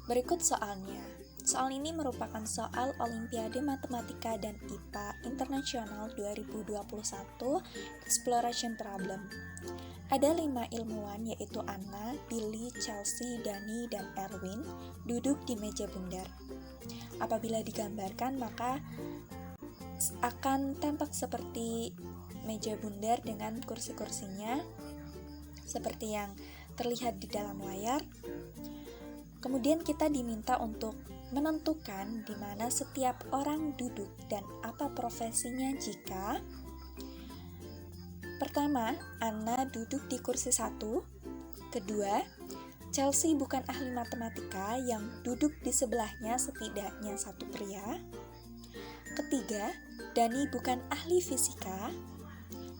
Berikut soalnya. Soal ini merupakan soal Olimpiade Matematika dan IPA Internasional 2021 Exploration Problem. Ada 5 ilmuwan yaitu Anna, Billy, Chelsea, Dani, dan Erwin duduk di meja bundar. Apabila digambarkan maka akan tampak seperti meja bundar dengan kursi-kursinya seperti yang terlihat di dalam layar. Kemudian kita diminta untuk menentukan di mana setiap orang duduk dan apa profesinya jika pertama, Anna duduk di kursi 1. Kedua, Chelsea bukan ahli matematika yang duduk di sebelahnya setidaknya satu pria. Ketiga, Dani bukan ahli fisika.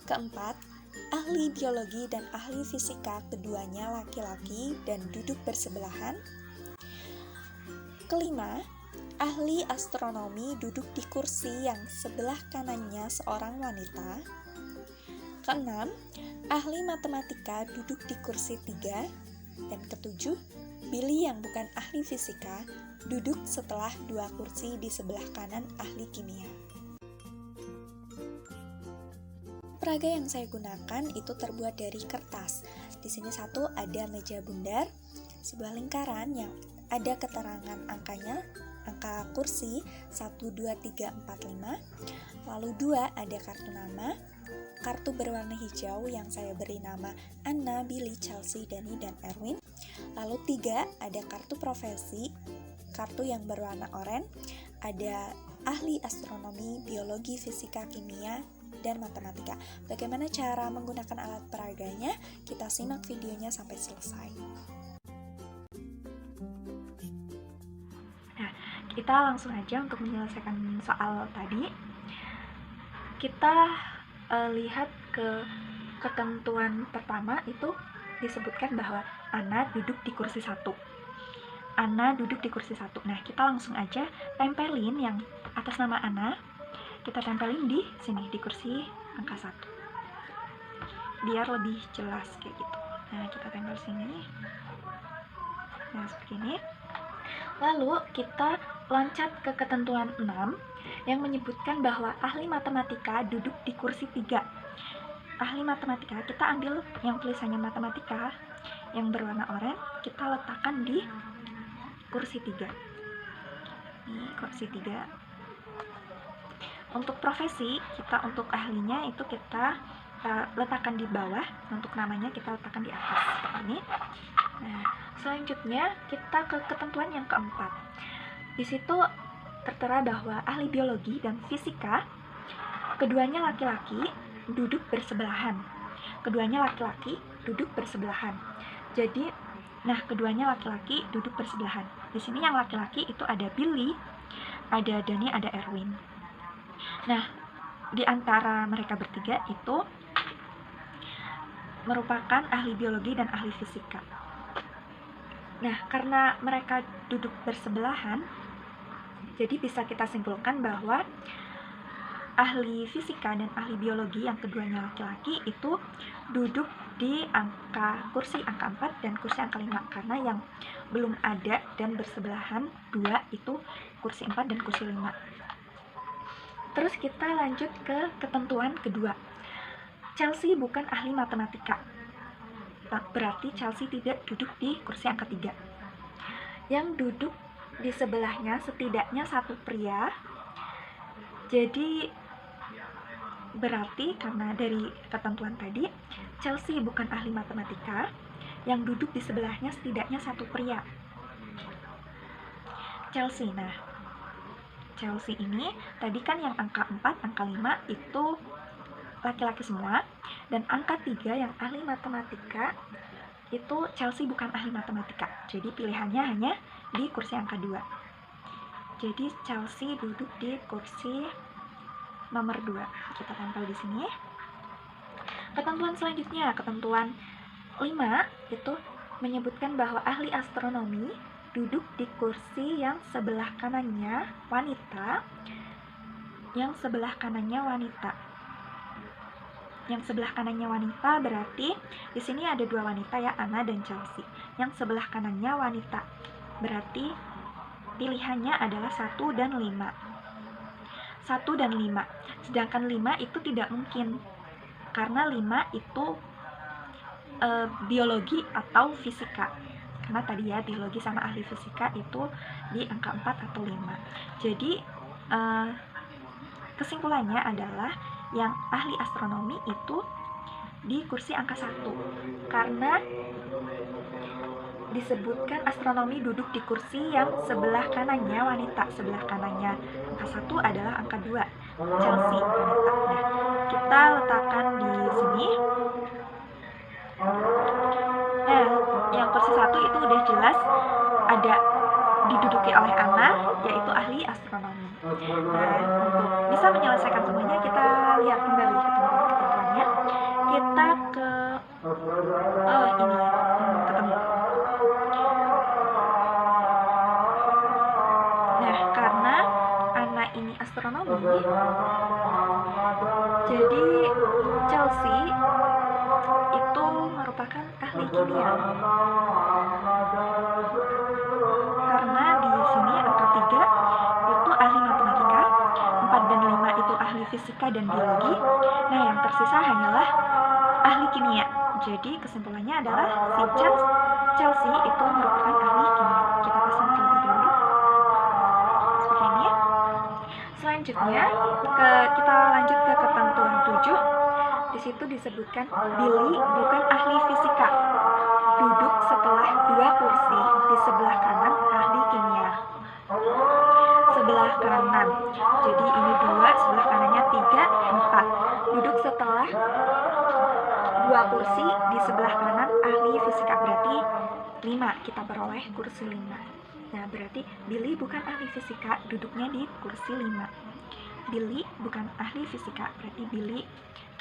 Keempat, ahli biologi dan ahli fisika keduanya laki-laki dan duduk bersebelahan. Kelima, ahli astronomi duduk di kursi yang sebelah kanannya seorang wanita. Keenam, ahli matematika duduk di kursi 3. Dan ketujuh, Billy yang bukan ahli fisika duduk setelah 2 kursi di sebelah kanan ahli kimia. Peraga yang saya gunakan itu terbuat dari kertas. Di sini satu ada meja bundar, sebuah lingkaran yang ada keterangan angkanya, angka kursi 1, 2, 3, 4, 5. Lalu 2 ada kartu nama, kartu berwarna hijau yang saya beri nama Anna, Billy, Chelsea, Dani, dan Erwin. Lalu 3 ada kartu profesi, kartu yang berwarna oranye, ada ahli astronomi, biologi, fisika, kimia, dan matematika. Bagaimana cara menggunakan alat peraganya? Kita simak videonya sampai selesai. Nah, kita langsung aja untuk menyelesaikan soal tadi. Kita lihat ke ketentuan pertama itu disebutkan bahwa Anna duduk di kursi 1. Anna duduk di kursi 1. Nah, kita langsung aja tempelin yang atas nama Anna. Kita tempelin di sini, di kursi angka 1. Biar lebih jelas kayak gitu. Nah, kita tempel sini. Nah, seperti ini. Lalu, kita loncat ke ketentuan 6 yang menyebutkan bahwa ahli matematika duduk di kursi 3. Ahli matematika, kita ambil yang tulisannya matematika yang berwarna oranye, kita letakkan di kursi 3. Ini kursi 3. Untuk profesi, kita untuk ahlinya itu kita letakkan di bawah, untuk namanya kita letakkan di atas, seperti ini. Nah, selanjutnya kita ke ketentuan yang keempat. Di situ tertera bahwa ahli biologi dan fisika, keduanya laki-laki, duduk bersebelahan. Keduanya laki-laki, duduk bersebelahan. Jadi, nah keduanya laki-laki duduk bersebelahan. Di sini yang laki-laki itu ada Billy, ada Dani, ada Erwin. Nah, di antara mereka bertiga itu merupakan ahli biologi dan ahli fisika. Nah, karena mereka duduk bersebelahan, jadi bisa kita simpulkan bahwa ahli fisika dan ahli biologi yang keduanya laki-laki itu duduk di kursi angka 4 dan kursi angka 5, karena yang belum ada dan bersebelahan 2 itu kursi 4 dan kursi 5. Terus kita lanjut ke ketentuan kedua. Chelsea bukan ahli matematika. Berarti Chelsea tidak duduk di kursi angka 3. Yang duduk di sebelahnya setidaknya satu pria. Jadi berarti karena dari ketentuan tadi, Chelsea bukan ahli matematika, yang duduk di sebelahnya setidaknya satu pria. Chelsea, nah Chelsea ini tadi kan yang angka 4, angka 5 itu laki-laki semua, dan angka 3 yang ahli matematika itu Chelsea bukan ahli matematika, jadi pilihannya hanya di kursi angka 2. Jadi Chelsea duduk di kursi nomor 2. Kita tempel di sini. Ketentuan selanjutnya, ketentuan 5 itu menyebutkan bahwa ahli astronomi duduk di kursi yang sebelah kanannya wanita, yang sebelah kanannya wanita. Yang sebelah kanannya wanita berarti di sini ada 2 wanita ya, Anna dan Chelsea. Yang sebelah kanannya wanita. berarti pilihannya adalah 1 dan 5. 1 dan 5. Sedangkan 5 itu tidak mungkin, karena 5 itu biologi atau fisika. Karena tadi ya, biologi sama ahli fisika itu di angka 4 atau 5. Jadi kesimpulannya adalah yang ahli astronomi itu di kursi angka 1, karena disebutkan astronomi duduk di kursi yang sebelah kanannya wanita. Sebelah kanannya angka 1 adalah angka 2, Chelsea, wanita. Nah, kita letakkan di sini. Nah, yang kursi 1 itu udah jelas ada diduduki oleh Anna, yaitu ahli astronomi. Nah, untuk bisa menyelesaikan semuanya, kita lihat kembali ketentuan-ketentuannya. Kita ke ini ketemu. Nah, karena Anna ini astronomi, jadi Chelsea itu merupakan ahli kimia. Karena di sini angka 3 itu ahli matematika, 4 dan 5 itu ahli fisika dan biologi. Nah, yang tersisa hanyalah ahli kimia. Jadi kesimpulannya adalah si Chelsea itu merupakan ahli kimia. Kita pasang terlebih dahulu seperti ini. Selanjutnya kita lanjut ke ketentuan 7. Di situ disebutkan Billy bukan ahli fisika, duduk setelah 2 kursi di sebelah kanan ahli kimia. Sebelah kanan, jadi ini 2, sebelah kanannya 3, 4. Duduk setelah 2 kursi di sebelah kanan ahli fisika, berarti 5. Kita peroleh kursi 5. Nah, berarti Billy bukan ahli fisika, duduknya di kursi 5. Billy bukan ahli fisika, berarti Billy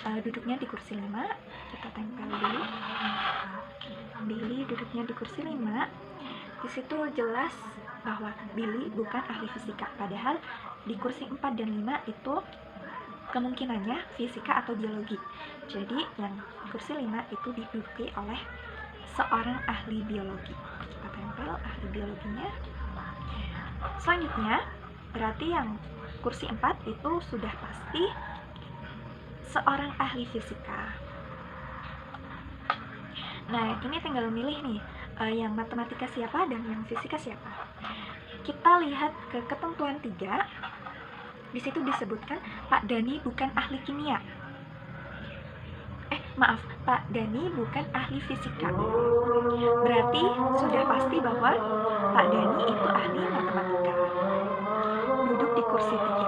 duduknya di kursi 5. Kita tempel dulu. Billy duduknya di kursi 5. Di situ jelas bahwa Billy bukan ahli fisika, padahal di kursi 4 dan 5 itu kemungkinannya fisika atau biologi. Jadi yang kursi 5 itu diduduki oleh seorang ahli biologi. Kita tempel ahli biologinya. Selanjutnya, berarti yang kursi 4 itu sudah pasti seorang ahli fisika. Nah, ini tinggal milih nih, yang matematika siapa dan yang fisika siapa. Kita lihat ke ketentuan 3. Di situ disebutkan Pak Dani bukan ahli kimia. Pak Dani bukan ahli fisika. Berarti sudah pasti bahwa Pak Dani itu ahli matematika. Duduk di kursi 3.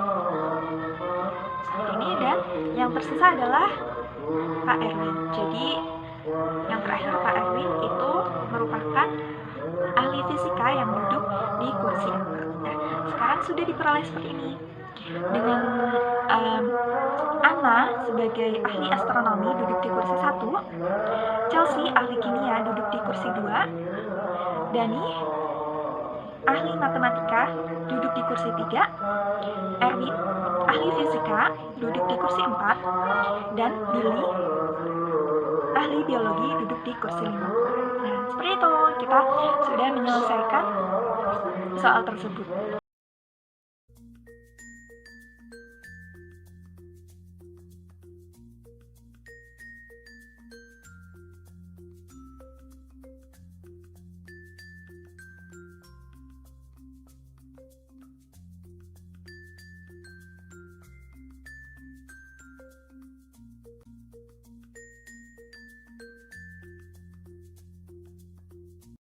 Seperti ini, dan yang tersisa adalah Pak Erwin. Jadi yang terakhir Pak Erwin itu merupakan ahli fisika yang duduk di kursi 4. Nah, sekarang sudah diperoleh seperti ini. Dengan Anna sebagai ahli astronomi duduk di kursi 1, Chelsea ahli kimia duduk di kursi 2, Dani ahli matematika duduk di kursi 3, Erwin ahli fisika duduk di kursi 4, dan Billy ahli biologi duduk di kursi 5. Nah, seperti itu kita sudah menyelesaikan soal tersebut.